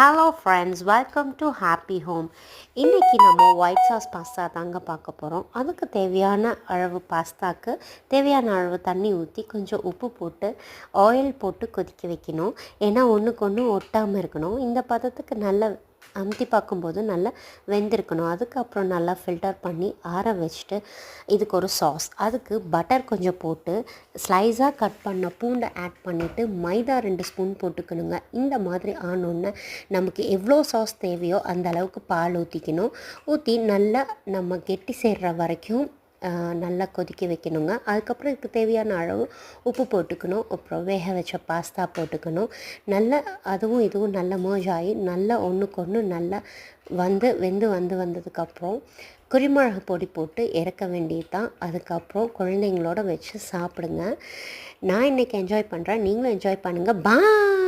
Hello friends, welcome to happy home. இன்றைக்கி நம்ம white sauce pasta தாங்க பார்க்க போகிறோம். அதுக்கு தேவையான அளவு பாஸ்தாக்கு தேவையான அளவு தண்ணி ஊற்றி கொஞ்சம் உப்பு போட்டு ஆயில் போட்டு கொதிக்க வைக்கணும். ஏன்னா ஒன்றுக்கு ஒன்று ஒட்டாமல் இருக்கணும். இந்த பதத்துக்கு நல்ல அமுத்தி பார்க்கும்போது நல்லா வெந்திருக்கணும். அதுக்கப்புறம் நல்லா ஃபில்டர் பண்ணி ஆற வச்சுட்டு இதுக்கு ஒரு சாஸ், அதுக்கு பட்டர் கொஞ்சம் போட்டு ஸ்லைஸாக கட் பண்ண பூண்டை ஆட் பண்ணிவிட்டு மைதா 2 ஸ்பூன் போட்டுக்கணுங்க. இந்த மாதிரி ஆனோடனே நமக்கு எவ்வளோ சாஸ் தேவையோ அந்த அளவுக்கு பால் ஊற்றிக்கணும். ஊற்றி நல்லா நம்ம கெட்டி சேர்கிற வரைக்கும் நல்லா கொதிக்க வைக்கணுங்க. அதுக்கப்புறம் இதுக்கு தேவையான அளவு உப்பு போட்டுக்கணும். அப்புறம் வேக வச்ச பாஸ்தா போட்டுக்கணும். நல்லா அதுவும் இதுவும் நல்லா மர்ஜ் ஆகி நல்லா ஒன்றுக்கு ஒன்று நல்லா வந்ததுக்கப்புறம் குருமிளகு பொடி போட்டு இறக்க வேண்டியது தான். அதுக்கப்புறம் குழந்தைங்களோட வச்சு சாப்பிடுங்க. நான் இன்றைக்கி என்ஜாய் பண்ணுறேன், நீங்களும் என்ஜாய் பண்ணுங்கள். பாய்.